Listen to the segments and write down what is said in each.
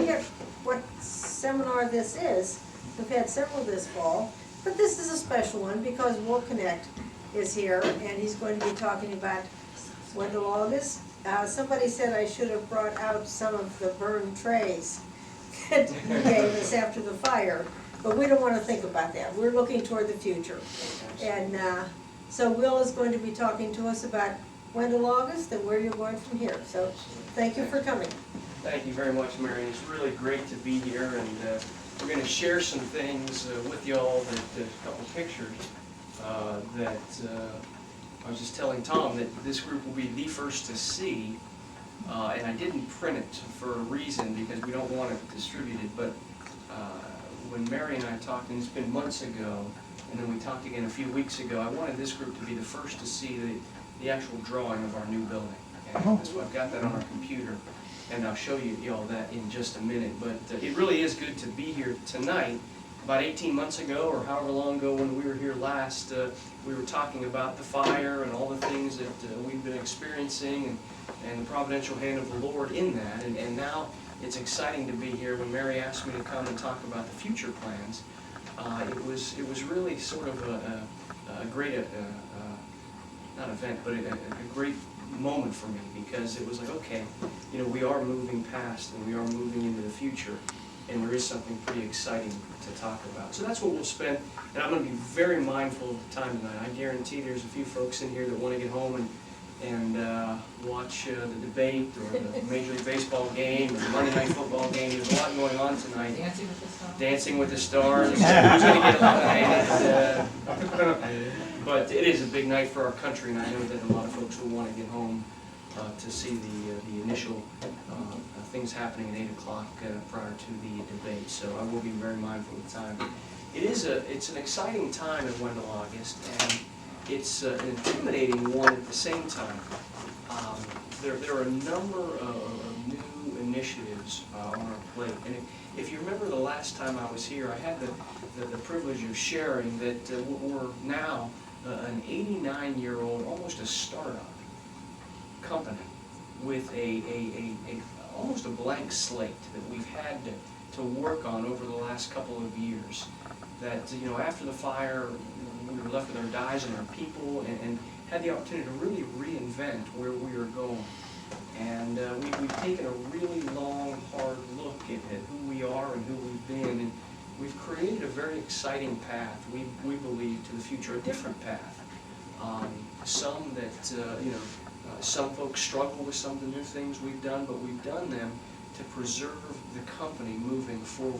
forget what seminar this is. We've had several this fall, but this is a special one because Knecht is here, and he's going to be talking about Wendell August. Somebody said I should have brought out some of the burned trays that he gave us after the fire, but we don't want to think about that. We're looking toward the future. And so Will is going to be talking to us about Wendell August and where you're going from here. So thank you for coming. Thank you very much, Mary. It's really great to be here, and we're going to share some things with y'all, a couple pictures that I was just telling Tom that this group will be the first to see, and I didn't print it for a reason because we don't want it distributed, but when Mary and I talked, and it's been months ago, and then we talked again a few weeks ago, I wanted this group to be the first to see the actual drawing of our new building. And so I've got that on our computer, and I'll show y'all that in just a minute. But it really is good to be here tonight. About 18 months ago, or however long ago when we were here last, we were talking about the fire and all the things that we've been experiencing, and the providential hand of the Lord in that. And now it's exciting to be here. When Mary asked me to come and talk about the future plans, it was really sort of a great, not event, but a great moment for me, because it was like, okay, you know, we are moving past and we are moving into the future, and there is something pretty exciting to talk about. So that's what we'll spend, and I'm going to be very mindful of the time tonight. I guarantee there's a few folks in here that want to get home and watch the debate or the Major League Baseball game or the Monday Night Football game. There's a lot going on tonight. Dancing with the Stars. Dancing with the Stars. Who's going to get eliminated? But it is a big night for our country, and I know that a lot of folks will want to get home to see the initial things happening at 8 o'clock prior to the debate. So I will be very mindful of the time. It's an exciting time at Wendell August, and it's an intimidating one at the same time. There are a number of new initiatives on our plate, and if you remember the last time I was here, I had the privilege of sharing that we're now an 89-year-old, almost a startup company with almost a blank slate that we've had to work on over the last couple of years. That, you know, after the fire, we were left with our dies and our people, and had the opportunity to really reinvent where we were going. And we've taken a really long, hard look at who we are and who we've been, and we've created a very exciting path, we believe, to the future, a different path. Some that, some folks struggle with some of the new things we've done, but we've done them to preserve the company moving forward.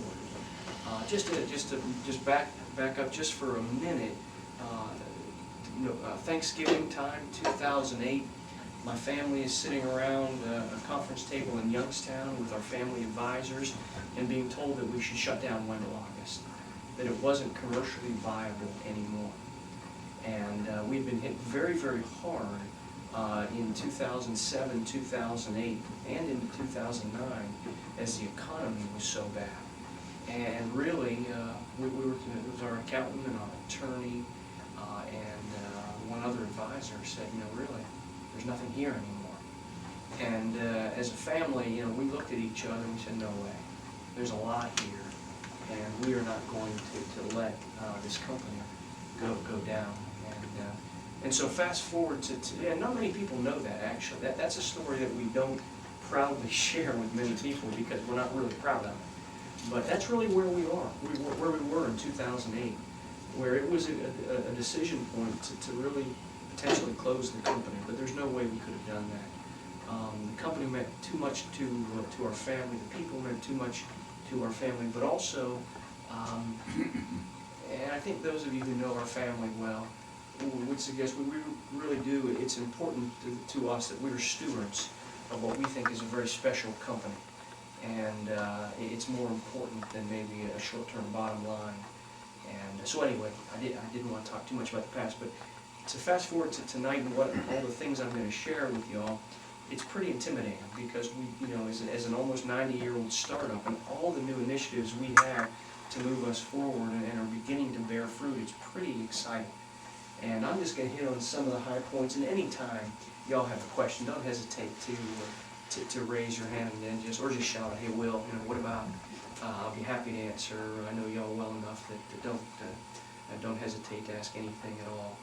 Just back up just for a minute. Thanksgiving time, 2008. My family is sitting around a conference table in Youngstown with our family advisors, and being told that we should shut down Wendell August, that it wasn't commercially viable anymore. And we'd been hit very, very hard in 2007, 2008, and into 2009 as the economy was so bad. And really, it was our accountant and our attorney and one other advisor said, really, there's nothing here anymore. And as a family, we looked at each other and we said, no way. There's a lot here, and we are not going to let this company go down. And so fast forward to not many people know that, actually. That's a story that we don't proudly share with many people because we're not really proud of it. But that's really where we are, where we were in 2008, where it was a decision point to really potentially close the company. But there's no way we could have done that. The company meant too much to our family. The people meant too much to our family. But also, and I think those of you who know our family well would suggest we really do. It's important to us that we are stewards of what we think is a very special company. And it's more important than maybe a short-term bottom line. And so anyway, I didn't want to talk too much about the past, but to fast forward to tonight and all the things I'm going to share with y'all, it's pretty intimidating because we, as an almost 90-year-old startup, and all the new initiatives we have to move us forward and are beginning to bear fruit, it's pretty exciting. And I'm just going to hit on some of the high points, and any time y'all have a question, don't hesitate to raise your hand and then just shout out, hey, Will, what about? I'll be happy to answer. I know y'all well enough that don't hesitate to ask anything at all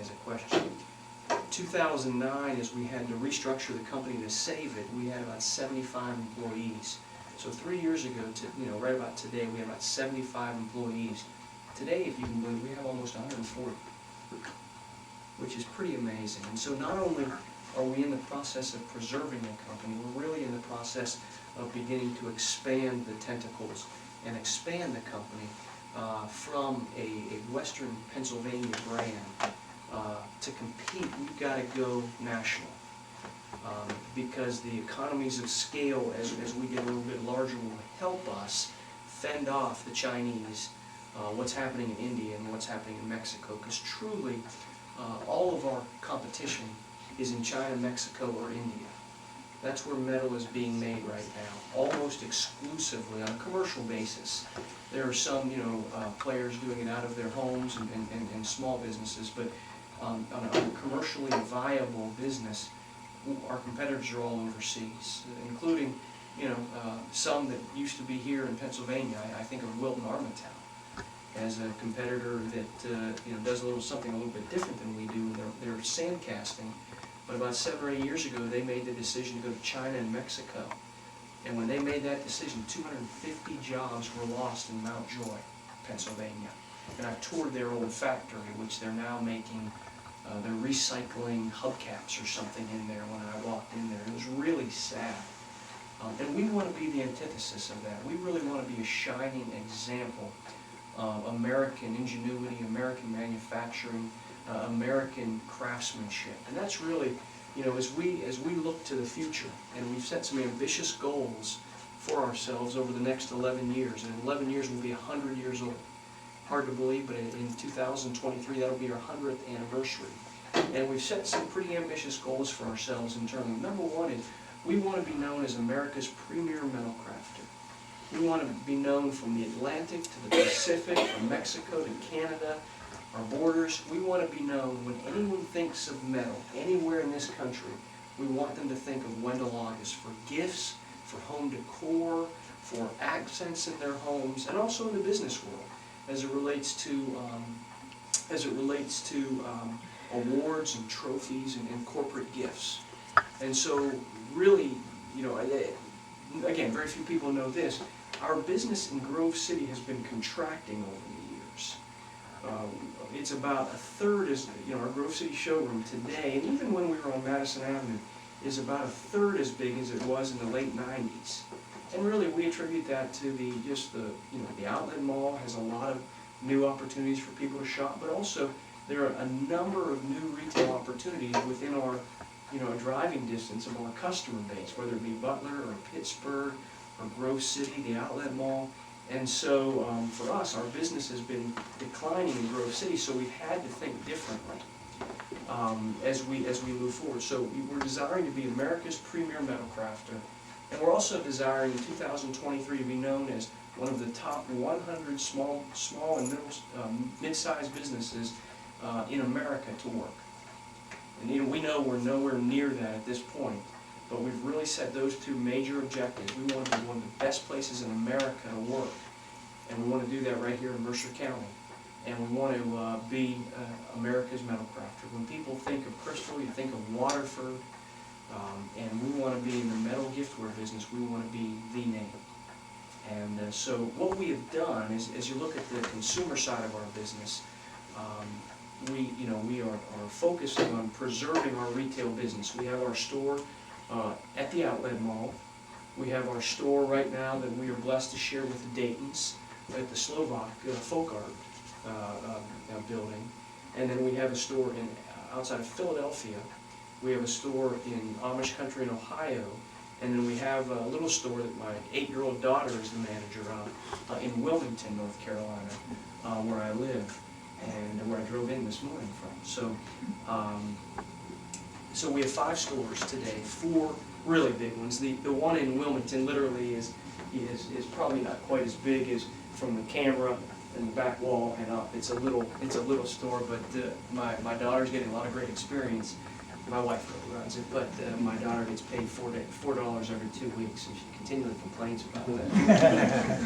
as a question. 2009, as we had to restructure the company to save it, we had about 75 employees. So 3 years ago, right about today, we had about 75 employees. Today, if you can believe, we have almost 140, which is pretty amazing. And so not only are we in the process of preserving the company, we're really in the process of beginning to expand the tentacles and expand the company from a Western Pennsylvania brand. To compete, we've got to go national because the economies of scale, as we get a little bit larger, will help us fend off the Chinese, what's happening in India and what's happening in Mexico, because truly all of our competition is in China, Mexico, or India. That's where metal is being made right now, almost exclusively on a commercial basis. There are some, players doing it out of their homes and small businesses, but on a commercially viable business, our competitors are all overseas, including, some that used to be here in Pennsylvania. I think of Wilton Armentown as a competitor that does something a little bit different than we do. They're sand casting. But about 7 or 8 years ago, they made the decision to go to China and Mexico. And when they made that decision, 250 jobs were lost in Mount Joy, Pennsylvania. And I've toured their old factory, which they're now making, they're recycling hubcaps or something in there when I walked in there. It was really sad. And we want to be the antithesis of that. We really want to be a shining example of American ingenuity, American manufacturing, American craftsmanship. And that's really, as we look to the future, and we've set some ambitious goals for ourselves over the next 11 years, and in 11 years we'll be 100 years old. Hard to believe, but in 2023 that'll be our 100th anniversary. And we've set some pretty ambitious goals for ourselves in terms of, number one is, we want to be known as America's premier metal crafter. We want to be known from the Atlantic to the Pacific, from Mexico to Canada, our borders. We want to be known when anyone thinks of metal anywhere in this country. We want them to think of Wendell August for gifts, for home decor, for accents in their homes, and also in the business world as it relates to awards and trophies and corporate gifts. And so really, again, very few people know this. Our business in Grove City has been contracting over the years. It's about a third, our Grove City showroom today, and even when we were on Madison Avenue, is about a third as big as it was in the late 90s. And really, we attribute that to the outlet mall has a lot of new opportunities for people to shop, but also there are a number of new retail opportunities within our, driving distance of our customer base, whether it be Butler or Pittsburgh or Grove City, the outlet mall. And so for us, our business has been declining in Grove City, so we've had to think differently as we move forward. So we're desiring to be America's premier metal crafter, and we're also desiring in 2023 to be known as one of the top 100 small and mid-sized businesses in America to work. And we know we're nowhere near that at this point, but we've really set those two major objectives. We want to be one of the best places in America to work, and we want to do that right here in Mercer County. And we want to be America's metal crafter. When people think of Crystal, you think of Waterford, and we want to be in the metal giftware business. We want to be the name. And so what we have done is, as you look at the consumer side of our business, we are focusing on preserving our retail business. We have our store at the outlet mall. We have our store right now that we are blessed to share with the Daytons at the Slovak Folk Art building. And then we have a store outside of Philadelphia. We have a store in Amish country in Ohio. And then we have a little store that my 8-year-old daughter is the manager of in Wilmington, North Carolina, where I live and where I drove in this morning from. So we have 5 stores today, 4 really big ones. The one in Wilmington literally is probably not quite as big as from the camera and the back wall and up. It's a little store, but my daughter's getting a lot of great experience My wife runs it, but my daughter gets paid $4 every 2 weeks, and she continually complains about that.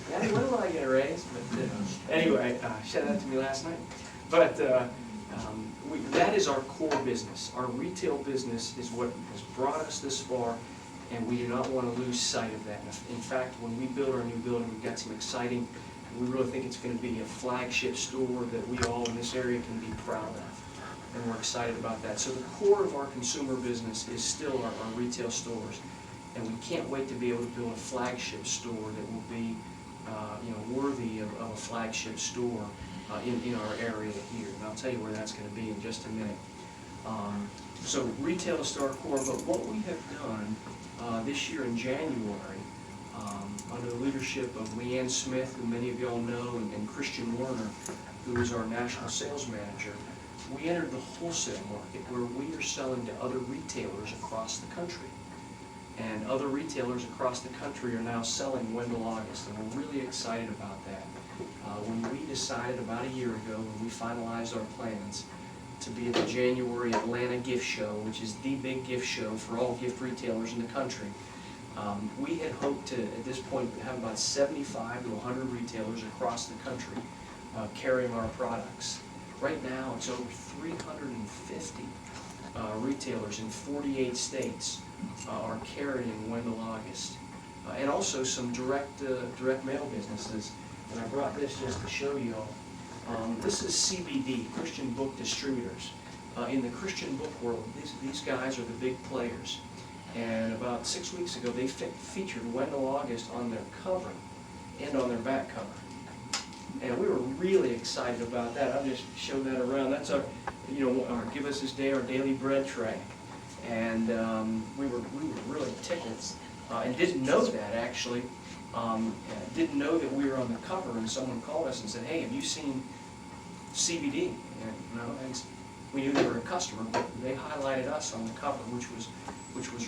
Yeah, when will I get a raise? But anyway, she said that to me last night. But that is our core business. Our retail business is what has brought us this far, and we do not want to lose sight of that. In fact, when we build our new building, we've got some exciting, we really think it's going to be a flagship store that we all in this area can be proud of. And we're excited about that. So the core of our consumer business is still our retail stores. And we can't wait to be able to build a flagship store that will be worthy of a flagship store in our area here. And I'll tell you where that's going to be in just a minute. So retail is still our core, but what we have done this year in January, under the leadership of Leanne Smith, who many of y'all know, and Christian Werner, who is our national sales manager, we entered the wholesale market where we are selling to other retailers across the country. And other retailers across the country are now selling Wendell August, and we're really excited about that. When we decided about a year ago, when we finalized our plans to be at the January Atlanta Gift Show, which is the big gift show for all gift retailers in the country, we had hoped to, at this point, have about 75 to 100 retailers across the country carrying our products. Right now, it's over 350 retailers in 48 states are carrying Wendell August, and also some direct mail businesses. And I brought this just to show you all. This is CBD, Christian Book Distributors. In the Christian book world, these guys are the big players. And about 6 weeks ago, they featured Wendell August on their cover and on their back cover. And we were really excited about that. I'll just show that around. That's our Give Us This Day, our daily bread tray. And we were really tickled, and didn't know that actually. Didn't know that we were on the cover, and someone called us and said, "Hey, have you seen CBD?" And we knew they were a customer, but they highlighted us on the cover, which was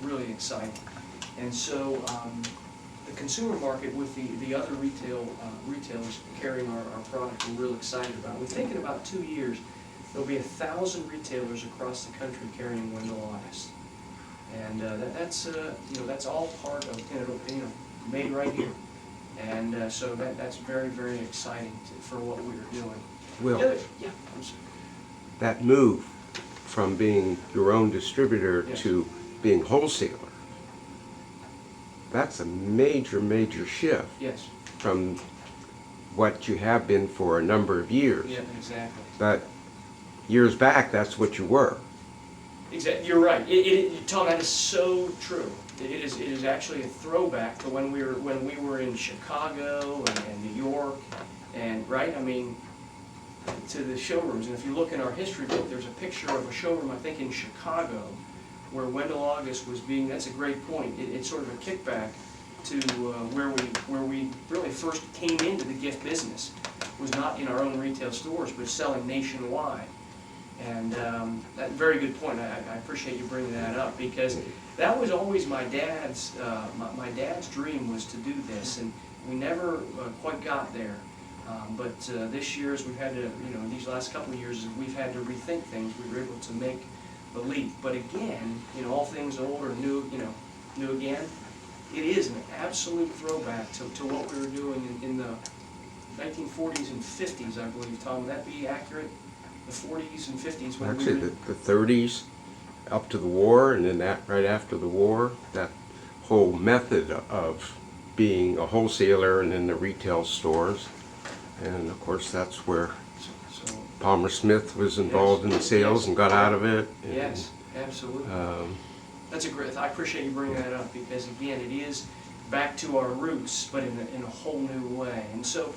really exciting. And so the consumer market with the other retailers carrying our product, we're real excited about. We think in about 2 years there'll be 1,000 retailers across the country carrying Wendell August, and that's all part of made right here, and so that's very exciting for what we are doing. Will, yeah, I'm sorry. that move from being your own distributor Yes. to being wholesaler, that's a major shift Yes. from what you have been for a number of years. Yeah, exactly. But years back, that's what you were. Exactly. You're right. Tom, that is so true. It is actually a throwback to when we were in Chicago and New York, and right. I mean, to the showrooms. And if you look in our history book, there's a picture of a showroom, I think in Chicago, where Wendell August was being. That's a great point. It's sort of a kickback to where we really first came into the gift business. Was not in our own retail stores, but selling nationwide. And that very good point. I appreciate you bringing that up, because that was always my dad's dream, was to do this, and we never quite got there. But this year, as we've had to, these last couple of years, as we've had to rethink things, we were able to make the leap. But again, all things old or new, new again. It is an absolute throwback to what we were doing in the 1940s and 50s, I believe. Tom, would that be accurate? The 40s and 50s when Actually, we were... the 30s up to the war, and then that right after the war, that whole method of being a wholesaler and in the retail stores. And of course, that's where So, Palmer Smith was involved in the sales and got out of it. And, yes, absolutely. That's a great. I appreciate you bringing that up, because again, it is back to our roots, but in a whole new way. And so,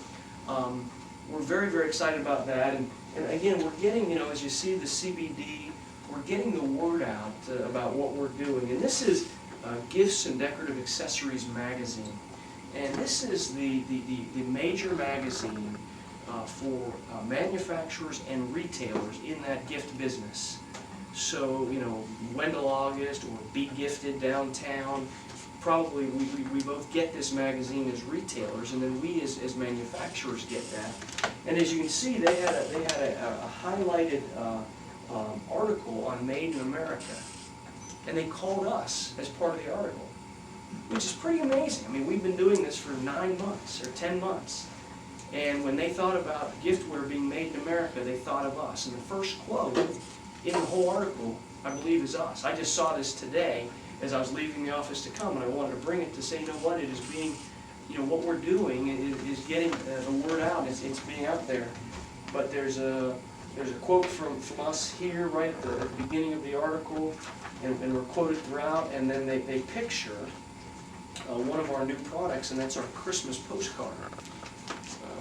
we're very excited about that. And again, we're getting, as you see the CBD, we're getting the word out about what we're doing. And this is Gifts and Decorative Accessories magazine. And this is the major magazine for manufacturers and retailers in that gift business. So, Wendell August or Be Gifted Downtown, probably we both get this magazine as retailers, and then we as manufacturers get that. And as you can see, they had a highlighted article on Made in America, and they called us as part of the article, which is pretty amazing. I mean, we've been doing this for 9 months or 10 months. And when they thought about giftware being made in America, they thought of us. And the first quote in the whole article, I believe, is us. I just saw this today as I was leaving the office to come, and I wanted to bring it to say, you know what, it is being, you know, what we're doing is getting the word out. It's being out there. But there's a quote from us here right at the beginning of the article, and we're quoted throughout, and then they picture one of our new products, and that's our Christmas postcard.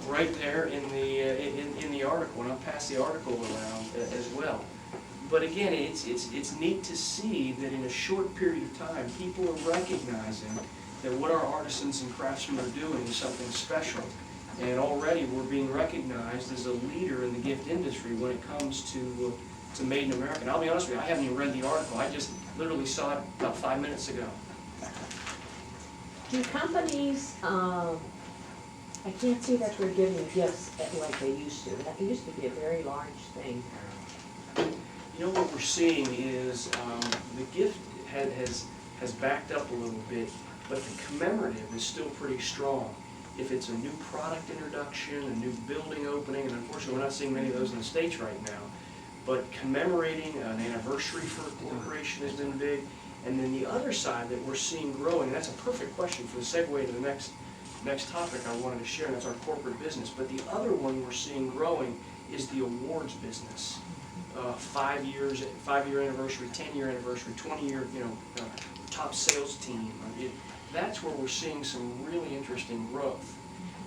Right there in the article, and I'll pass the article around as well. But again, it's neat to see that in a short period of time, people are recognizing that what our artisans and craftsmen are doing is something special. And already we're being recognized as a leader in the gift industry when it comes to Made in America. And I'll be honest with you, I haven't even read the article. I just literally saw it about 5 minutes ago. Do companies, I can't see that they're giving gifts like they used to. That used to be a very large thing. You know what we're seeing is the gift has backed up a little bit, but the commemorative is still pretty strong. If it's a new product introduction, a new building opening, and unfortunately we're not seeing many of those in the States right now, but commemorating an anniversary for a corporation has been big. And then the other side that we're seeing growing, and that's a perfect question for the segue to the next topic I wanted to share, and that's our corporate business. But the other one we're seeing growing is the awards business. 5-year anniversary, 10-year anniversary, 20-year, top sales team. That's where we're seeing some really interesting growth.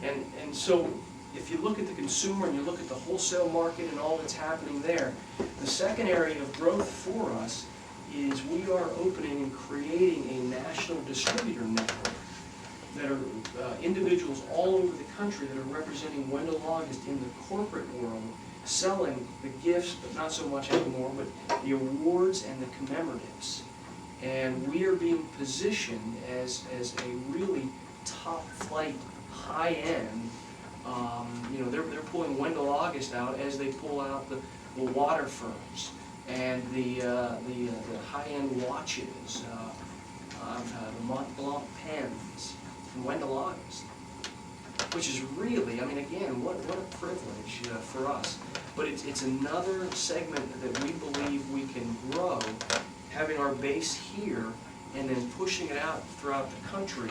And so if you look at the consumer and you look at the wholesale market and all that's happening there, the second area of growth for us is we are opening and creating a national distributor network that are individuals all over the country that are representing Wendell August in the corporate world, selling the gifts, but not so much anymore, but the awards and the commemoratives. And we are being positioned as a really top flight, high end, they're pulling Wendell August out as they pull out the water firms and the high-end watches, the Mont Blanc pens from Wendell August, which is really, I mean, again, what a privilege for us. But it's another segment that we believe we can grow, having our base here and then pushing it out throughout the country.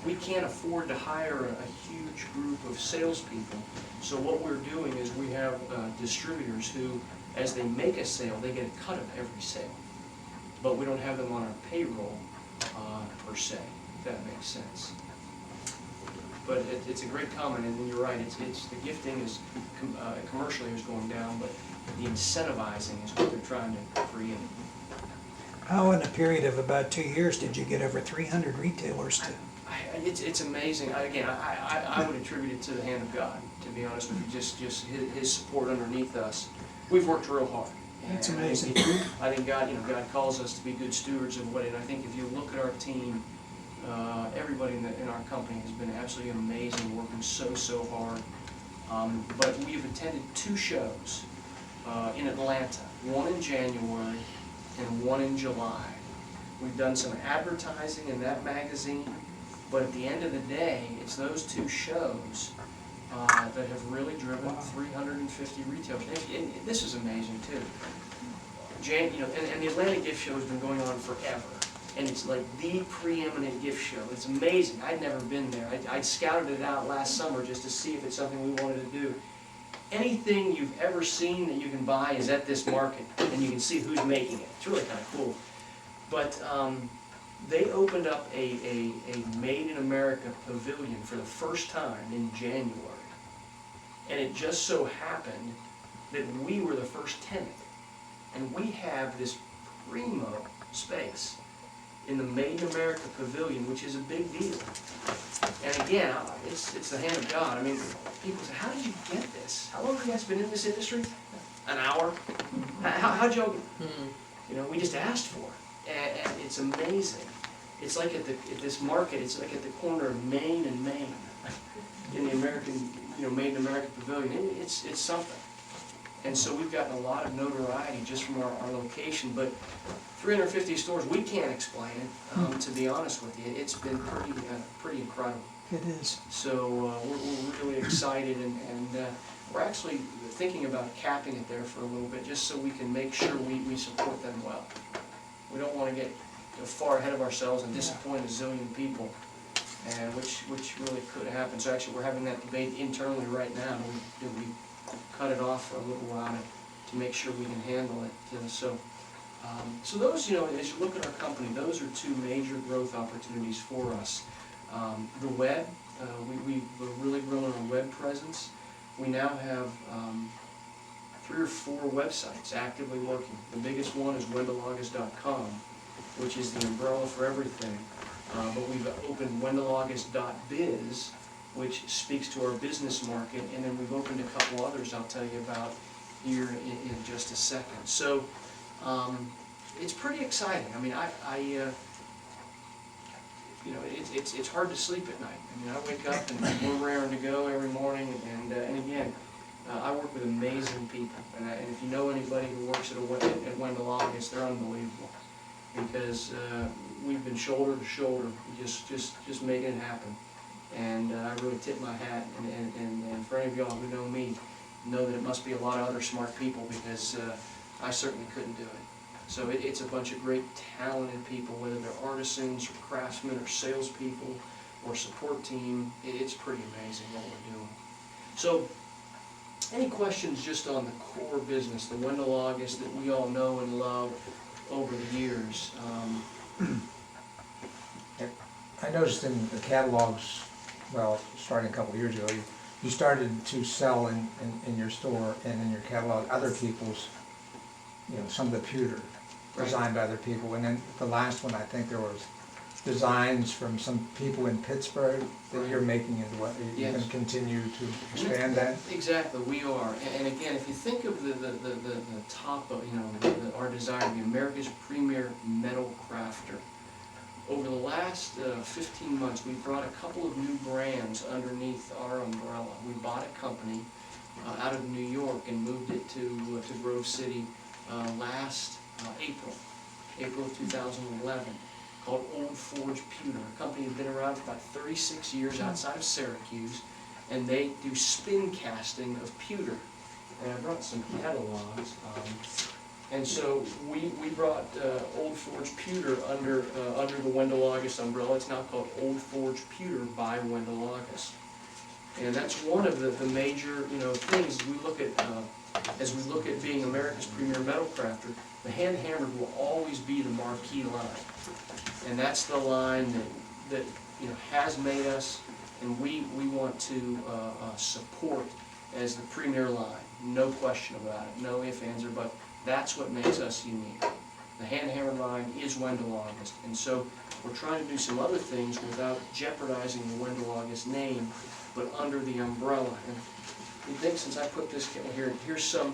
We can't afford to hire a huge group of salespeople. So what we're doing is we have distributors who, as they make a sale, they get a cut of every sale. But we don't have them on our payroll per se, if that makes sense. But it's a great comment, and you're right. It's the gifting is commercially is going down, but the incentivizing is what they're trying to create. How in a period of about 2 years did you get over 300 retailers to? It's amazing. I would attribute it to the hand of God, to be honest with you. Just His support underneath us. We've worked real hard. That's amazing. I think God, God calls us to be good stewards of what. And I think if you look at our team, everybody in our company has been absolutely amazing, working so hard. But we've attended 2 shows in Atlanta, one in January and one in July. We've done some advertising in that magazine, but at the end of the day, it's those 2 shows that have really driven 350 retailers. And this is amazing too. And the Atlanta Gift Show has been going on forever. And it's like the preeminent gift show. It's amazing. I'd never been there. I'd scouted it out last summer just to see if it's something we wanted to do. Anything you've ever seen that you can buy is at this market, and you can see who's making it. It's really kind of cool. But they opened up a Made in America pavilion for the first time in January. And it just so happened that we were the first tenant. And we have this primo space in the Made in America pavilion, which is a big deal. And again, it's the hand of God. I mean, people say, how did you get this? How long have you guys been in this industry? An hour? How'd you, we just asked for it. And it's amazing. It's like at this market, it's like at the corner of Maine and Maine in the American, Made in America pavilion. It's something. And so we've gotten a lot of notoriety just from our location, but 350 stores, we can't explain it, to be honest with you. It's been pretty incredible. It is. So we're really excited, and we're actually thinking about capping it there for a little bit, just so we can make sure we support them well. We don't want to get far ahead of ourselves and disappoint a zillion people, and which really could happen. So actually, we're having that debate internally right now. Do we cut it off for a little while to make sure we can handle it? So those, as you look at our company, those are two major growth opportunities for us. The web, we've really grown our web presence. We now have 3 or 4 websites actively working. The biggest one is WendellAugust.com, which is the umbrella for everything. But we've opened WendellAugust.biz, which speaks to our business market, and then we've opened a couple others I'll tell you about here in just a second. So it's pretty exciting. I mean, it's hard to sleep at night. I mean, I wake up and we're raring to go every morning, and again, I work with amazing people, and if you know anybody who works at Wendell August, they're unbelievable, because we've been shoulder to shoulder, just making it happen, and I really tip my hat, and for any of y'all who know me, know that it must be a lot of other smart people, because I certainly couldn't do it. So it's a bunch of great talented people, whether they're artisans or craftsmen or salespeople or support team. It's pretty amazing what we're doing. So any questions just on the core business, the Wendell August that we all know and love over the years? I noticed in the catalogs, well, starting a couple of years ago, you started to sell in your store and in your catalog other people's, some of the pewter designed by other people. And then the last one, I think there was designs from some people in Pittsburgh that you're making into what you're going to continue to expand that? Exactly, we are. And again, if you think of the top of, our desire to be America's premier metal crafter, over the last 15 months, we've brought a couple of new brands underneath our umbrella. We bought a company out of New York and moved it to Grove City last April of 2011, called Old Forge Pewter. A company that's been around for about 36 years outside of Syracuse, and they do spin casting of pewter. And I brought some catalogs. And so we brought Old Forge Pewter under the Wendell August umbrella. It's now called Old Forge Pewter by Wendell August. And that's one of the major things we look at as we look at being America's premier metal crafter. The hand hammered will always be the marquee line, and that's the line that has made us, and we want to support as the premier line. No question about it. No ifs, ands, or buts. That's what makes us unique. The hand hammered line is Wendell August, and so we're trying to do some other things without jeopardizing the Wendell August name, but under the umbrella. And you think, since I put this here, here's some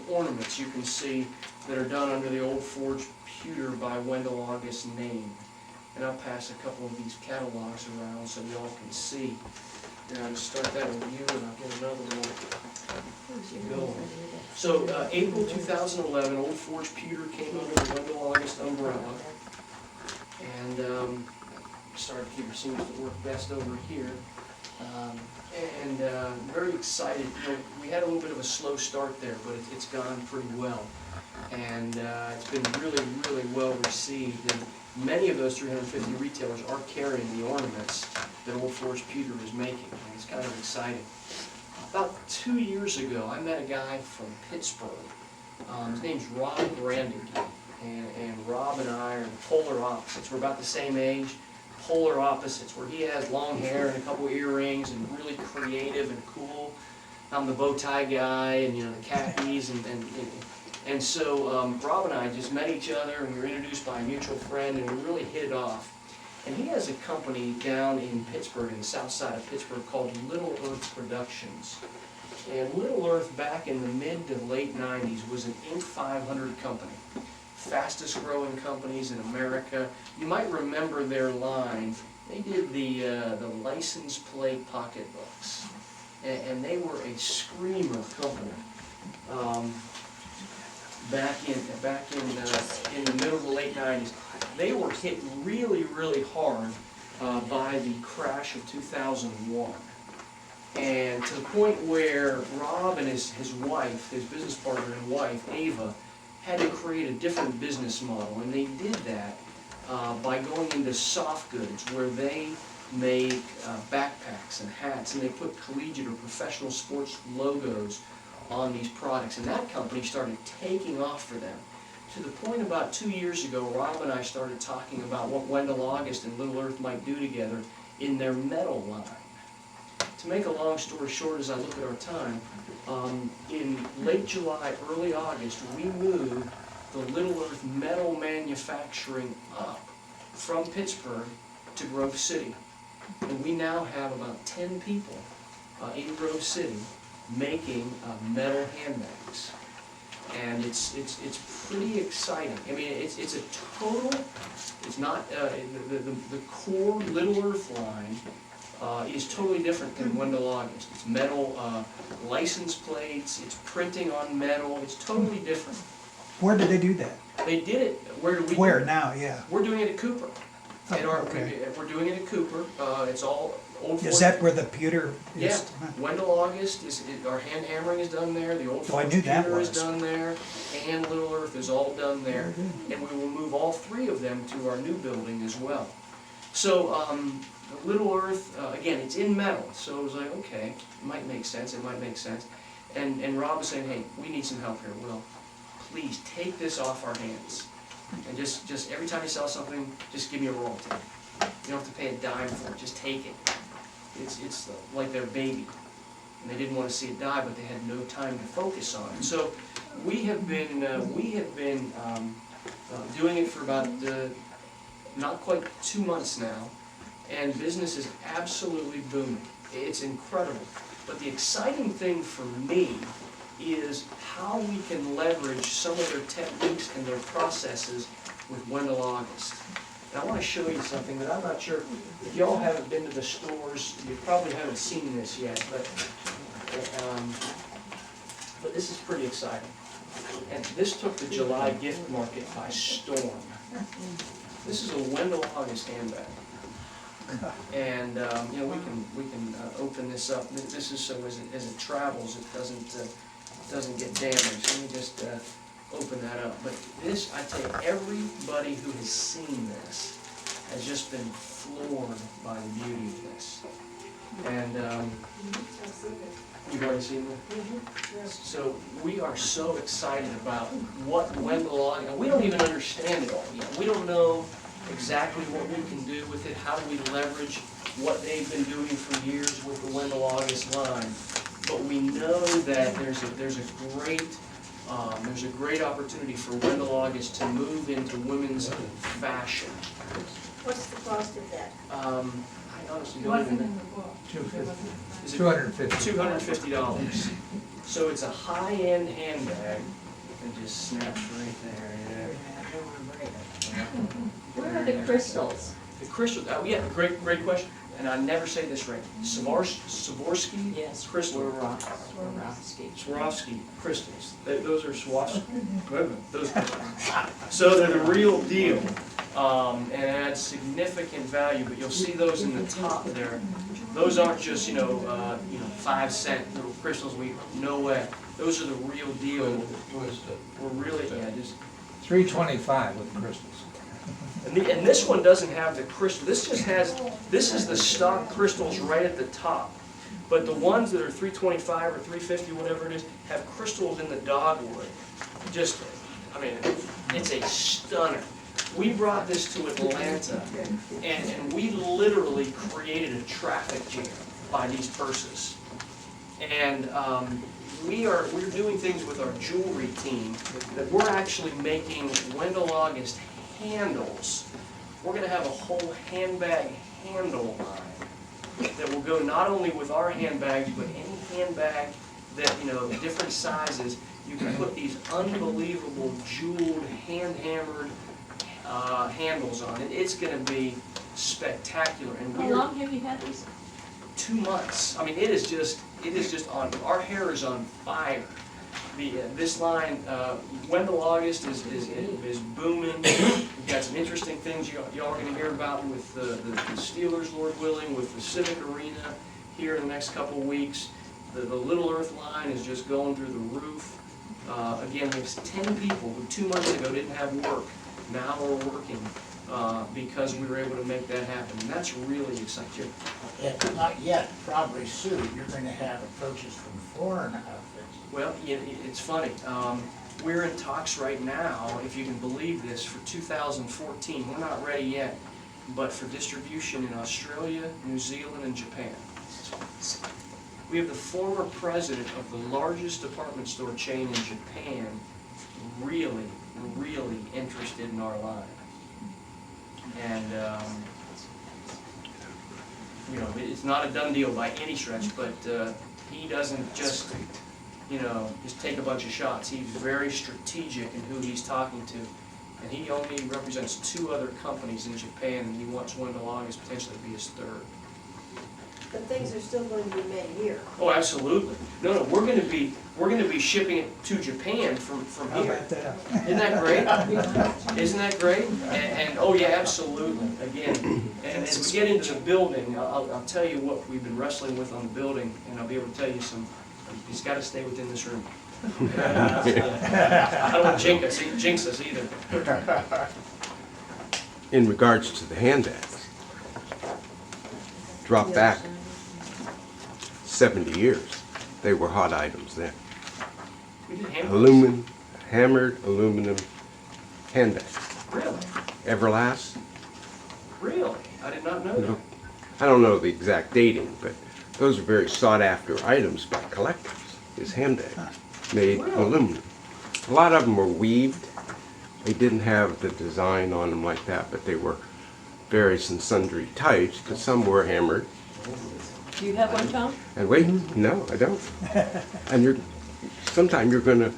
ornaments you can see that are done under the Old Forge Pewter by Wendell August name. And I'll pass a couple of these catalogs around so y'all can see. Now, I'll just start that with you, and I'll get another one going. So, April 2011, Old Forge Pewter came under the Wendell August umbrella. And start here, seems to work best over here. And very excited. We had a little bit of a slow start there, but it's gone pretty well. And it's been really, really well received. And many of those 350 retailers are carrying the ornaments that Old Forge Pewter is making. And it's kind of exciting. About 2 years ago, I met a guy from Pittsburgh. His name's Rob Brandy. And Rob and I are polar opposites. We're about the same age. Polar opposites, where he has long hair and a couple earrings and really creative and cool. I'm the bow tie guy and the khakis and so Rob and I just met each other, and we were introduced by a mutual friend, and we really hit it off. And he has a company down in Pittsburgh, in the south side of Pittsburgh, called Little Earth Productions. And Little Earth, back in the mid to late 90s, was an Inc. 500 company. Fastest growing companies in America. You might remember their line. They did the license plate pocketbooks, and they were a screamer company. back in the middle of the late 90s. They were hit really, really hard by the crash of 2001. And to the point where Rob and his wife, his business partner and wife, Ava, had to create a different business model. And they did that by going into soft goods, where they make backpacks and hats, and they put collegiate or professional sports logos on these products. And that company started taking off for them. To the point about 2 years ago, Rob and I started talking about what Wendell August and Little Earth might do together in their metal line. To make a long story short, as I look at our time, in late July, early August, we moved the Little Earth metal manufacturing up from Pittsburgh to Grove City. And we now have about 10 people in Grove City making metal handbags. And it's pretty exciting. I mean, it's a total, it's not, the core Little Earth line is totally different than Wendell August. It's metal license plates, it's printing on metal, it's totally different. Where did they do that? They did it, where do we do Where it? now, yeah. We're doing it at Cooper. Oh, okay. We're doing it at Cooper. It's all old. Is that where the pewter Yeah, is? Wendell August our hand hammering is done there. The old Oh, I Forge knew that pewter is was. done there, and Little Earth is all done there. And we will move all three of them to our new building as well. So Little Earth, again, it's in metal. So it was like, okay, it might make sense. It might make sense. And Rob was saying, hey, we need some help here. Will, please take this off our hands. And just every time you sell something, just give me a royalty. You don't have to pay a dime for it. Just take it. It's like their baby. And they didn't want to see it die, but they had no time to focus on it. So we have been doing it for about not quite 2 months now, and business is absolutely booming. It's incredible. But the exciting thing for me is how we can leverage some of their techniques and their processes with Wendell August. And I want to show you something that I'm not sure, if y'all haven't been to the stores, you probably haven't seen this yet, but this is pretty exciting. And this took the July gift market by storm. This is a Wendell August handbag. And you know, we can open this up. This is so as it travels, it doesn't get damaged. Let me just open that up. But this, I tell you, everybody who has seen this has just been floored by the beauty of this. And you've already seen that? So we are so excited about what Wendell August, we don't even understand it all yet. We don't know exactly what we can do with it. How do we leverage what they've been doing for years with the Wendell August line? But we know that there's a great opportunity for Wendell August to move into women's fashion. What's the cost of that? I honestly don't even know. $250. $250. So it's a high-end handbag. It just snaps right there. Yeah. Where are the crystals? The crystals. Oh yeah, great question. And I never say this right. Swarovski. Yes, Crystal. Swarovski crystals. Those are Swarovski. Those. So they're the real deal, and add significant value. But you'll see those in the top there. Those aren't just 5-cent little crystals. No way. Those are the real deal. We're really just. $325 with the crystals. And this one doesn't have the crystal. This is the stock crystals right at the top. But the ones that are $325 or $350, whatever it is, have crystals in the dogwood. It's a stunner. We brought this to Atlanta, and we literally created a traffic jam by these purses. And we're doing things with our jewelry team that we're actually making Wendell August handles. We're going to have a whole handbag handle line that will go not only with our handbags, but any handbag that, different sizes. You can put these unbelievable jeweled, hand-hammered handles on it. It's going to be spectacular. And How long have you had these? 2 months. I mean, it is just on. Our hair is on fire. This line, Wendell August is booming. We've got some interesting things y'all are going to hear about with the Steelers, Lord willing, with the Civic Arena here in the next couple of weeks. The Little Earth line is just going through the roof. Again, there's 10 people who 2 months ago didn't have work, now are working because we were able to make that happen. And that's really exciting. If not yet, probably soon, you're going to have approaches from foreign outfits. Well, it's funny. We're in talks right now, if you can believe this, for 2014. We're not ready yet, but for distribution in Australia, New Zealand, and Japan. We have the former president of the largest department store chain in Japan really, really interested in our line. And, you know, it's not a done deal by any stretch, but he doesn't just, you know, just take a bunch of shots. He's very strategic in who he's talking to. And he only represents 2 other companies in Japan, and he wants Wendell August potentially to be his 3rd. But things are still going to be made here. Oh, absolutely. No, we're going to be shipping it to Japan from How here. about that? Isn't that great? Isn't that great? And oh yeah, absolutely. Again, and as we get into the building, I'll tell you what we've been wrestling with on the building, and I'll be able to tell you some. He's got to stay within this room. I don't want to jinx us either. In regards to the handbags, drop back 70 years, they were hot items then. We did handbags. Hammered aluminum handbags. Really? Everlast. Really? I did not know that. I don't know the exact dating, but those are very sought after items by collectors, is handbags made in Really? aluminum. A lot of them were weaved. They didn't have the design on them like that, but they were various and sundry types, but some were hammered. Do you have one, Tom? And wait, no, I don't. And sometime you're going to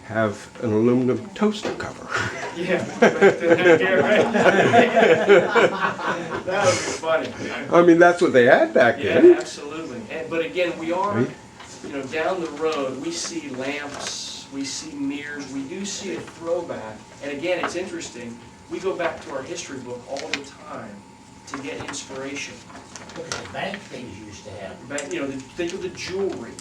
have an aluminum toaster cover. Yeah. Right. That would be funny. I mean, that's what they had back Yeah, then. absolutely. But again, we are, you know, down the road, we see lamps, we see mirrors, we do see a throwback. And again, it's interesting, we go back to our history book all the time to get inspiration. Look at the bank things you used to have. But, you know, think of the jewelry.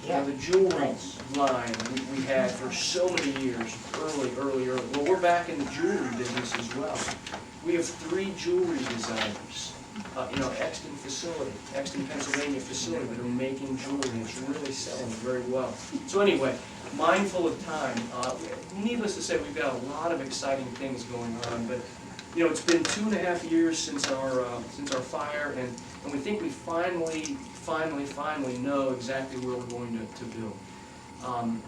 You know, the jewelry line we had for so many years, early. Well, we're back in the jewelry business as well. We have 3 jewelry designers, in our Exton facility, Exton, Pennsylvania facility, that are making jewelry, and it's really selling very well. So anyway, mindful of time, needless to say, we've got a lot of exciting things going on, but you know, it's been 2.5 years since our fire, and we think we finally know exactly where we're going to build.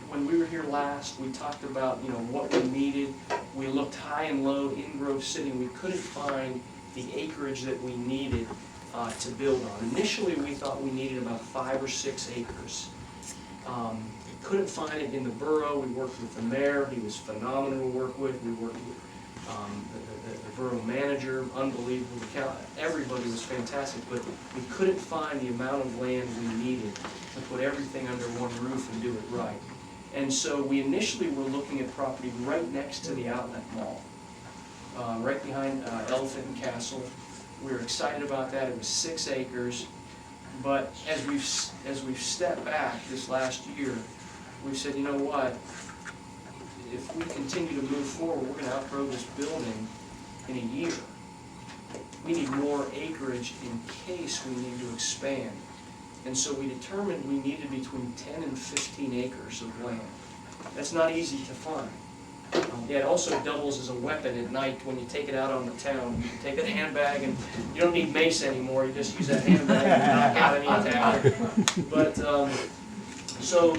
When we were here last, we talked about, you know, what we needed. We looked high and low in Grove City, and we couldn't find the acreage that we needed to build on. Initially, we thought we needed about 5 or 6 acres. Couldn't find it in the borough. We worked with the mayor. He was phenomenal to work with. We worked with the borough manager, unbelievable. Everybody was fantastic, but we couldn't find the amount of land we needed to put everything under one roof and do it right. And so we initially were looking at property right next to the outlet mall, right behind Elephant and Castle. We were excited about that. It was 6 acres, but as we've stepped back this last year, we've said, you know what? If we continue to move forward, we're going to outgrow this building in a year. We need more acreage in case we need to expand. And so we determined we needed between 10 and 15 acres of land. That's not easy to find. Yeah, it also doubles as a weapon at night when you take it out on the town. You can take that handbag and you don't need mace anymore. You just use that handbag and knock out any town. But so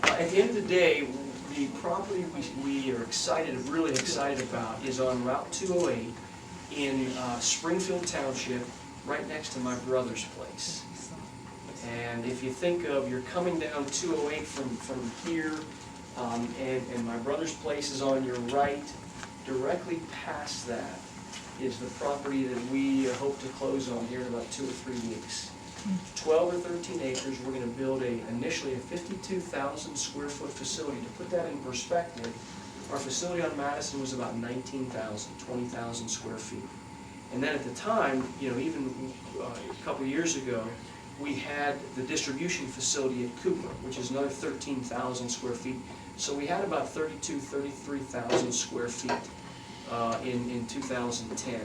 at the end of the day, the property we are really excited about is on Route 208 in Springfield Township, right next to my brother's place. And if you think of, you're coming down 208 from here, and my brother's place is on your right, directly past that is the property that we hope to close on here in about 2 or 3 weeks. 12 or 13 acres. We're gonna build initially a 52,000 square foot facility. To put that in perspective, our facility on Madison was about 19,000, 20,000 square feet. And then at the time, even a couple of years ago, we had the distribution facility at Cooper, which is another 13,000 square feet. So we had about 33,000 square feet in 2010.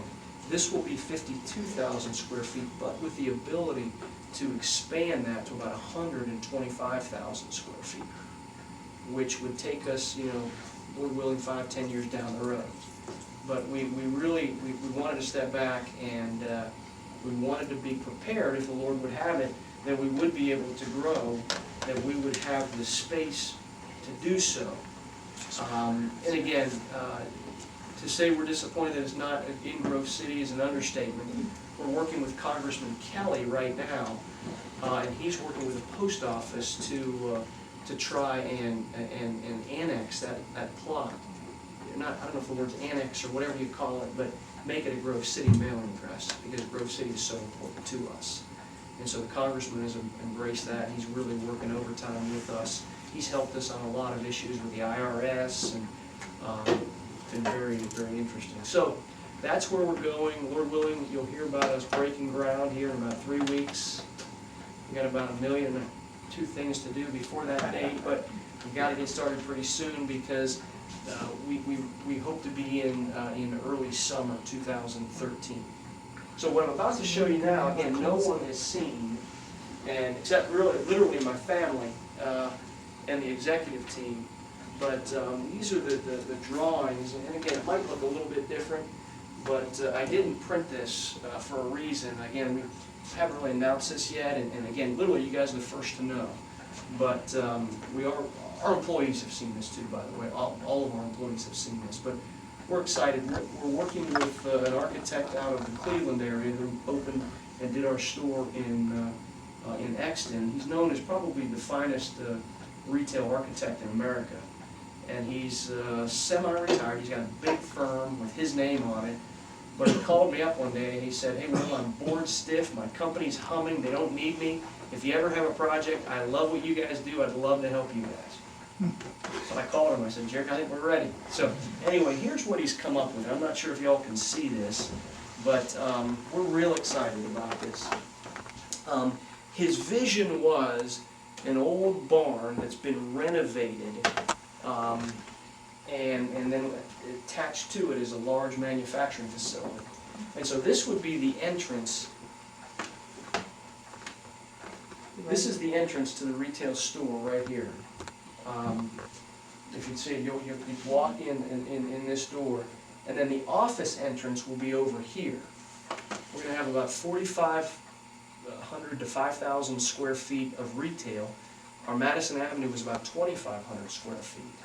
This will be 52,000 square feet, but with the ability to expand that to about 125,000 square feet, which would take us, Lord willing, 5-10 years down the road. But we wanted to step back, and we wanted to be prepared, if the Lord would have it, that we would be able to grow, that we would have the space to do so. And again, to say we're disappointed that it's not in Grove City is an understatement. We're working with Congressman Kelly right now, and he's working with the post office to try and annex that plot. I don't know if the word's annex or whatever you call it, but make it a Grove City mailing address, because Grove City is so important to us. And so the congressman has embraced that. He's really working overtime with us. He's helped us on a lot of issues with the IRS, and been very, very interesting. So that's where we're going. Lord willing, you'll hear about us breaking ground here in about 3 weeks. We've got about 1 million and 2 things to do before that date, but we've got to get started pretty soon, because we hope to be in early summer 2013. So what I'm about to show you now, again, no one has seen, and except really, literally my family and the executive team. But these are the drawings, and again, it might look a little bit different, but I didn't print this for a reason. Again, we haven't really announced this yet, and again, literally, you guys are the first to know. But our employees have seen this too, by the way. All of our employees have seen this. But we're excited. We're working with an architect out of the Cleveland area who opened and did our store in Exton. He's known as probably the finest retail architect in America. And he's semi-retired. He's got a big firm with his name on it. But he called me up one day and he said, "Hey, Will, I'm bored stiff. My company's humming. They don't need me. If you ever have a project, I love what you guys do. I'd love to help you guys." So I called him. I said, "Jerry, I think we're ready." So anyway, here's what he's come up with. I'm not sure if y'all can see this, but we're real excited about this. His vision was an old barn that's been renovated, and then attached to it is a large manufacturing facility. And so this would be the entrance. This is the entrance to the retail store right here. If you'd see, you'd walk in this door, and then the office entrance will be over here. We're going to have about 4,500 to 5,000 square feet of retail. Our Madison Avenue was about 2,500 square feet.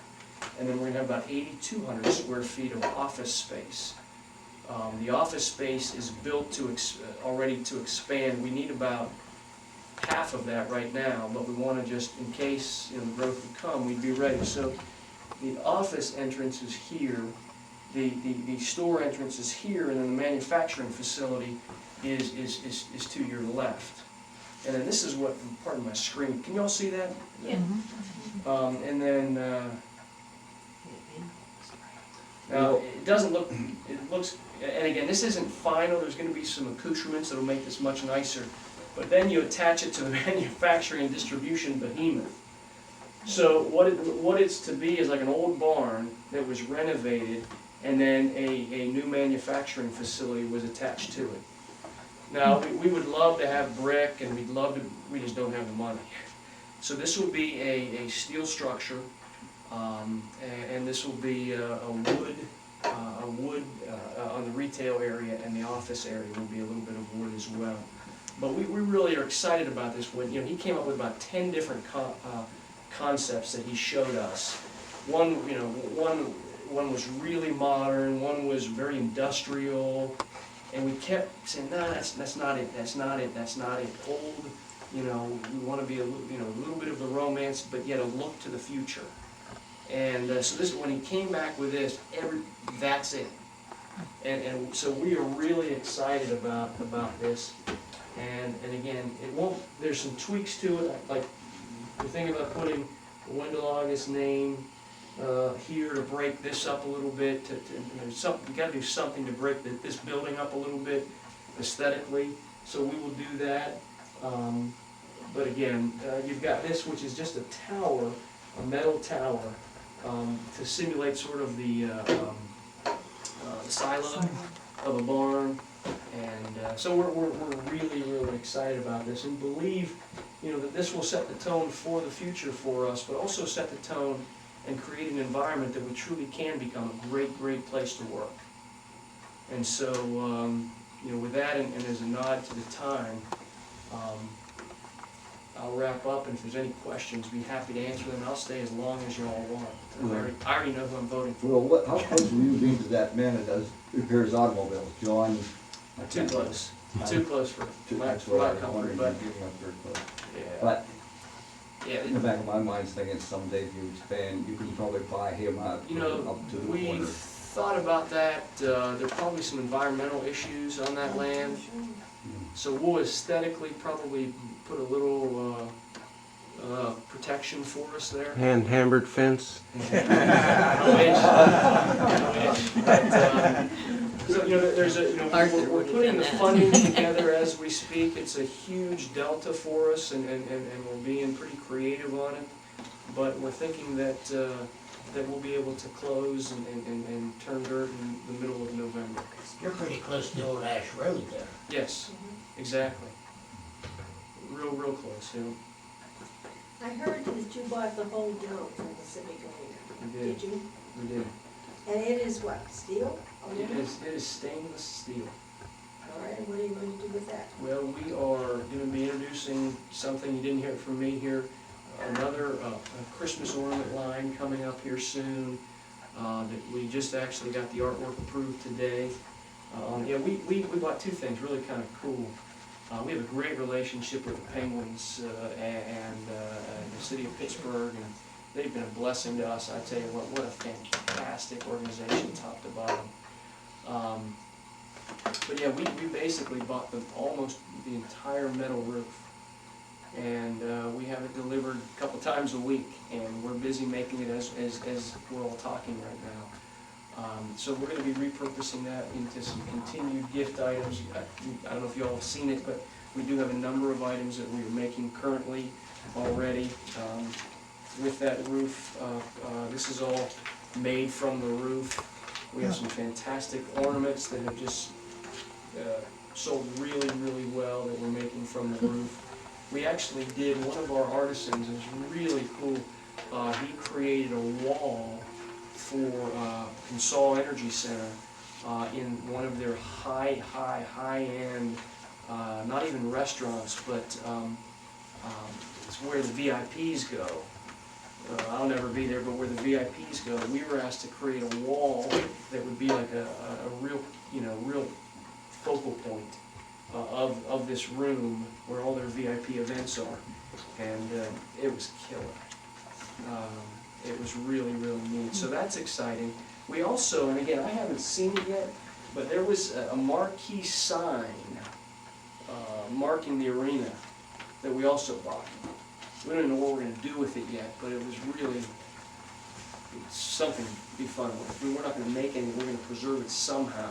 And then we're going to have about 8,200 square feet of office space. The office space is built already to expand. We need about half of that right now, but we want to just, in case the growth would come, we'd be ready. So the office entrance is here, the store entrance is here, and then the manufacturing facility is to your left. And then this is what, pardon my screen, can you all see that? Yeah. And then, now it doesn't look, it looks, and again, this isn't final, there's going to be some accoutrements that will make this much nicer. But then you attach it to the manufacturing and distribution behemoth. So what it's to be is like an old barn that was renovated, and then a new manufacturing facility was attached to it. Now, we would love to have brick, and we just don't have the money. So this will be a steel structure, and this will be a wood on the retail area, and the office area will be a little bit of wood as well. But we really are excited about this one. He came up with about 10 different concepts that he showed us. One was really modern. One was very industrial, and we kept saying, "No, that's not it. That's not it. That's not it. Old. We want to be a little bit of the romance, but yet a look to the future." And so this, when he came back with this, that's it. And so we are really excited about this. And again, there's some tweaks to it, like we're thinking about putting the Wendell August name here to break this up a little bit, we gotta do something to break this building up a little bit aesthetically, so we will do that. But again, you've got this, which is just a tower, a metal tower, to simulate sort of the silo of a barn. And so we're really, really excited about this and believe, that this will set the tone for the future for us, but also set the tone and create an environment that we truly can become a great, great place to work. And so, with that, and as a nod to the time, I'll wrap up, and if there's any questions, be happy to answer them. I'll stay as long as you all want. I already know who I'm voting for. Well, how close will you be to that man that does repairs automobiles, John? Too close. Too close for That's my what I was comfort, wondering, but you're getting up very close. yeah. But Yeah, in the back of my mind is thinking someday if you expand, you can probably buy him up, up to the we've corner. thought about that. There's probably some environmental issues on that land. So we'll aesthetically probably put a little protection for us there. Hand-hammered fence. I wish. But, so, there's Arthur we're would have putting done the that. funding together as we speak. It's a huge delta for us, and we're being pretty creative on it. But we're thinking that we'll be able to close and turn dirt in the middle of November. You're pretty close to Old Ash Road there. Yes, exactly. Real close, I heard that you bought the whole dome from the Civic We Arena. did. Did you? We did. And it is what, steel? It Aluminum? is stainless steel. All right, and what are you going to do with that? Well, we are going to be introducing something, you didn't hear it from me here, another a Christmas ornament line coming up here soon, that we just actually got the artwork approved today. We bought two things really kind of cool. We have a great relationship with the Penguins and the city of Pittsburgh, and they've been a blessing to us. I tell you what a fantastic organization, top to bottom. But yeah, we basically bought almost the entire metal roof, and we have it delivered a couple times a week, and we're busy making it as we're all talking right now. So we're going to be repurposing that into some continued gift items. I don't know if you all have seen it, but we do have a number of items that we are making currently already with that roof. This is all made from the roof. We have some fantastic ornaments that have just sold really, really well that we're making from the roof. We actually did, one of our artisans is really cool. He created a wall for Consol Energy Center in one of their high-end, not even restaurants, but it's where the VIPs go. I'll never be there, but where the VIPs go, we were asked to create a wall that would be like a real, real focal point of this room where all their VIP events are, and it was killer. It was really, really neat. So that's exciting. We also, and again, I haven't seen it yet, but there was a marquee sign marking the arena that we also bought. We don't know what we're going to do with it yet, but it was really something to be fun with. We're not going to make any, we're going to preserve it somehow,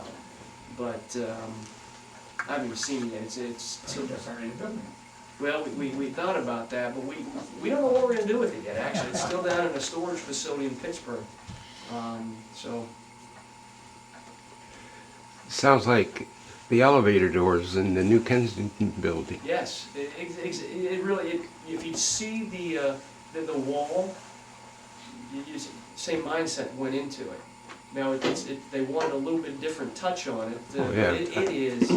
but I haven't even seen it yet. It's That's already building. well, we thought about that, but we don't know what we're going to do with it yet, actually. It's still down in a storage facility in Pittsburgh. So, Sounds like the elevator doors in the New Kensington building. yes, it really, if you see the wall, same mindset went into it. Now, they wanted a little bit different touch on it. Oh, yeah. It is,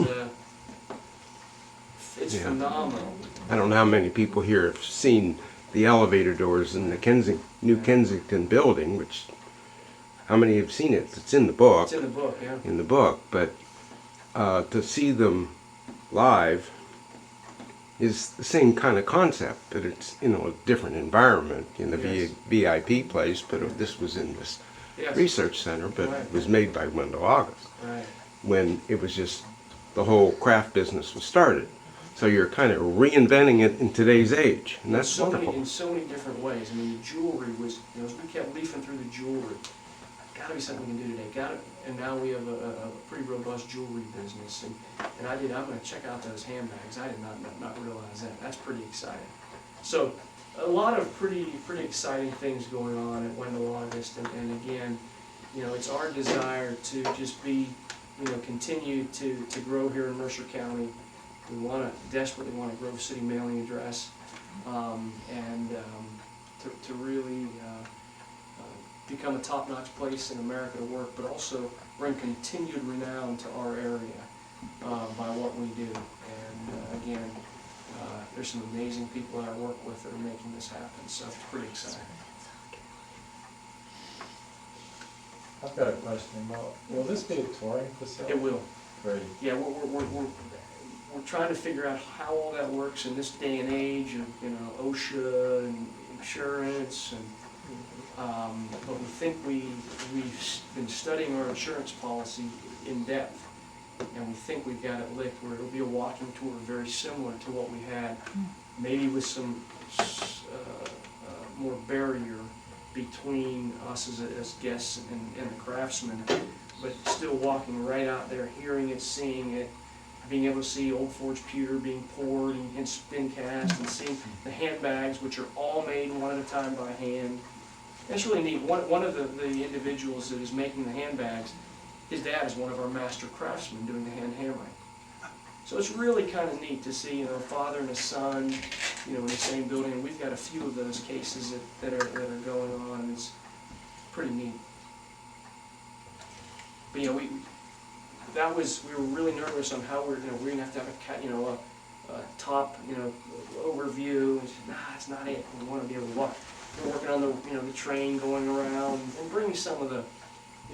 it's Yeah. phenomenal. I don't know how many people here have seen the elevator doors in the New Kensington building, which, how many have seen it? It's in the book. It's in the book, yeah. In the book, but to see them live is the same kind of concept, but it's a different environment in the Yes. VIP place, but this was in this Yes. Research Center, but Right. it was made by Wendell August Right. when it was just the whole craft business was started. So you're kind of reinventing it in today's age, and that's wonderful. In so many different ways. I mean, the jewelry was, as we kept leafing through the jewelry, gotta be something we can do today. And now we have a pretty robust jewelry business. And I'm gonna check out those handbags. I did not realize that. That's pretty exciting. So, a lot of pretty exciting things going on at Wendell August. And again, it's our desire to just continue to grow here in Mercer County. We desperately want a Grove City mailing address, to really become a top-notch place in America to work, but also bring continued renown to our area by what we do. And again, there's some amazing people that I work with that are making this happen, so it's pretty exciting. I've got a question about, will this be a touring facility? It will. Great. Yeah, we're trying to figure out how all that works in this day and age of, OSHA and insurance but we think we've been studying our insurance policy in depth, and we think we've got it licked where it'll be a walking tour very similar to what we had, maybe with some more barrier between us as guests and the craftsmen, but still walking right out there, hearing it, seeing it, being able to see old forged pewter being poured and spin cast, and seeing the handbags, which are all made one at a time by hand. That's really neat. One of the individuals that is making the handbags, his dad is one of our master craftsmen doing the hand hammering. So it's really kind of neat to see, a father and a son, in the same building. And we've got a few of those cases that are going on, and it's pretty neat. But we were really nervous on how we're gonna have to have a top overview. And said, it's not it. We want to be able to walk. We're working on the train going around and bringing some of the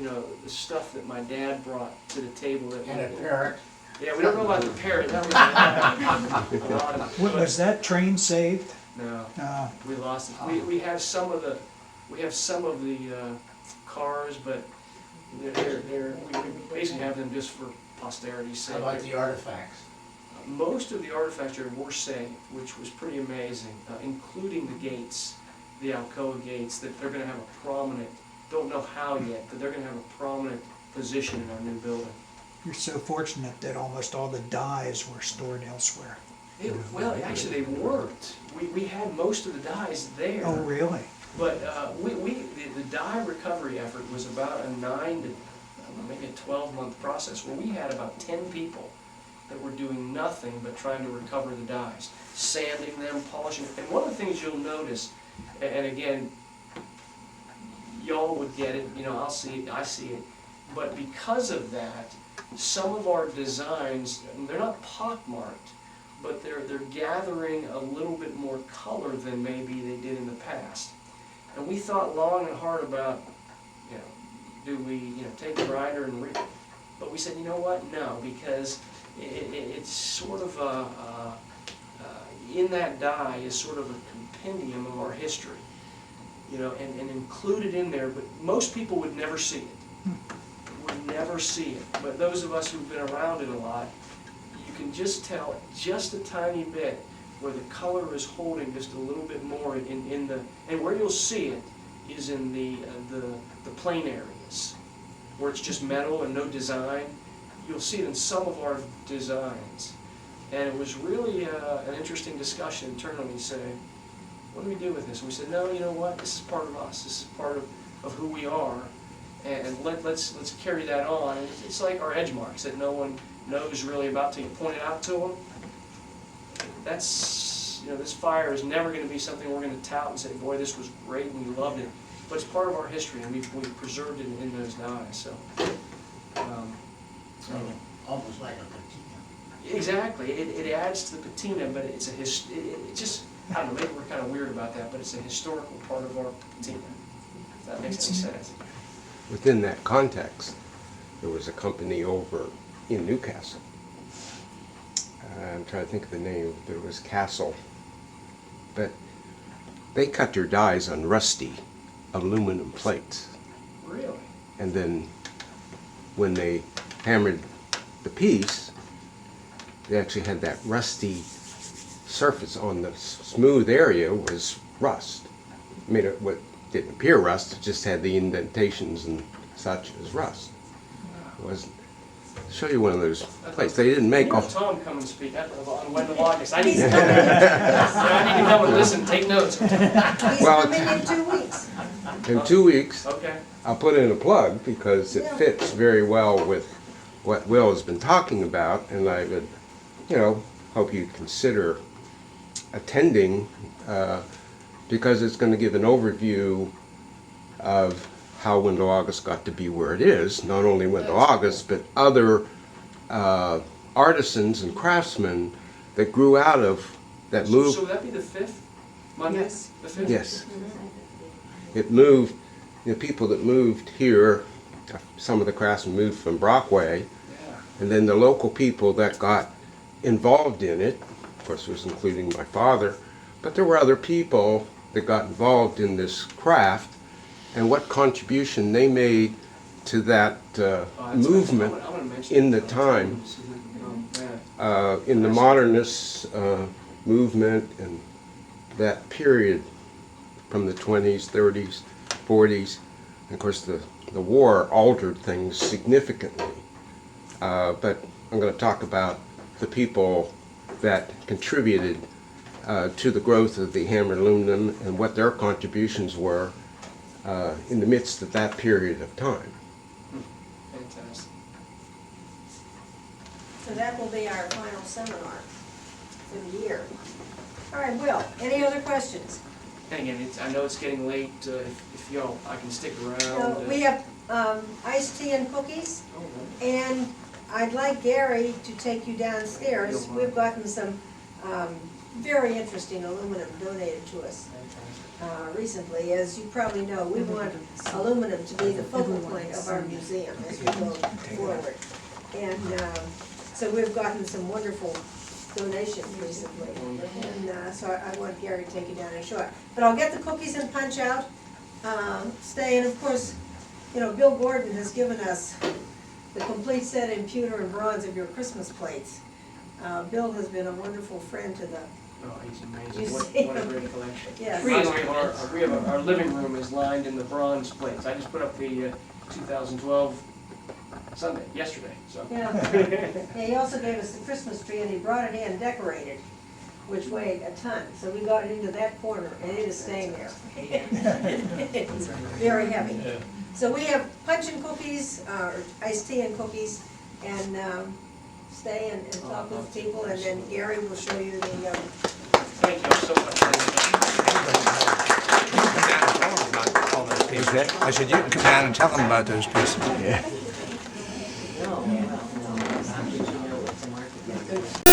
the stuff that my dad brought to the table. And a parrot. Yeah, we don't know about the parrot. That was a lot of. Was that train saved? No, No. we lost it. We have some of the cars, but we basically have them just for posterity's sake. How about the artifacts? Most of the artifacts were saved, which was pretty amazing, including the gates, the Alcoa gates, that they're going to have a prominent, don't know how yet, but they're going to have a prominent position in our new building. You're so fortunate that almost all the dies were stored elsewhere. Well, actually they weren't. We had most of the dies there. Oh, really? But the die recovery effort was about a 9 to maybe a 12-month process where we had about 10 people that were doing nothing but trying to recover the dies, sanding them, polishing them. And one of the things you'll notice, and again, y'all would get it, I see it, but because of that, some of our designs, they're not pockmarked, but they're gathering a little bit more color than maybe they did in the past. And we thought long and hard about, do we, take a grinder and but we said, you know what, no, because it's sort of in that die is sort of a compendium of our history, and included in there, but most people would never see it. Would never see it. But those of us who've been around it a lot, you can just tell just a tiny bit where the color is holding just a little bit more in the, and where you'll see it is in the plain areas, where it's just metal and no design. You'll see it in some of our designs. And it was really an interesting discussion internally, saying, what do we do with this? And we said, no, you know what, this is part of us, this is part of who we are, and let's carry that on. And it's like our edge marks that no one knows really about till you point it out to them. That's, this fire is never going to be something we're going to tout and say, boy, this was great and we loved it. But it's part of our history, and we've preserved it in those dies. So, Almost like a patina. exactly, it adds to the patina, but it's it just, I don't know, maybe we're kind of weird about that, but it's a historical part of our patina, if that makes any sense. Within that context, there was a company over in Newcastle. I'm trying to think of the name. There was Castle. But they cut their dies on rusty aluminum plates. Really? And then when they hammered the piece, they actually had that rusty surface on the smooth area was rust. I mean, what didn't appear rust, it just had the indentations and such as rust. It wasn't. Show you one of those places. They didn't make Can you all. have Tom come and speak on Wendell August? I need He's to coming come. in 2 weeks. I need to come and listen, take notes. He's Well, coming in 2 weeks. In 2 weeks, Okay. I'll put in a plug because it Yeah. fits very well with what Will has been talking about, and I would, hope you'd consider attending because it's going to give an overview of how Wendell August got to be where it is. Not only Wendell August, but other artisans and craftsmen that grew out of that So moved. would that be the 5th? Monday? Yes. The 5th? Yes. It moved, people that moved here, some of the craftsmen moved from Brockway, Yeah. and then the local people that got involved in it, of course it was including my father, but there were other people that got involved in this craft, and what contribution they made to that movement I'm gonna mention in the it. time, Yeah. in the modernist movement and that period from the 20s, 30s, 40s. And of course, the war altered things significantly. But I'm going to talk about the people that contributed to the growth of the hammered aluminum and what their contributions were in the midst of that period of time. Fantastic. So that will be our final seminar for the year. All right, Will, any other questions? And again, I know it's getting late. If y'all, I can stick around. No, we have iced tea and cookies, Oh, and I'd like Gary to take you downstairs. We've gotten some very interesting aluminum donated to us recently. As you probably know, we want aluminum to be the focal point of our museum as we go forward. And so we've gotten some wonderful donations recently. And so I want Gary to take you down and show it. But I'll get the cookies and punch out, stay, and of course, Bill Gordon has given us the complete set in pewter and bronze of your Christmas plates. Bill has been a wonderful friend to the, Oh, he's You amazing. What a see? great collection. Yes. Our living room is lined in the bronze plates. I just put up the 2012 Sunday, yesterday, so. yeah. Yeah, he also gave us the Christmas tree and he brought it in decorated, which weighed a ton. So we got it into that corner and it is staying there. It's very heavy. Yeah. So we have punch and cookies, or iced tea and cookies, and stay and talk with people, and then Gary will show you the, Thank you so much. I said, you can come down and tell them about those pieces. No, no, no.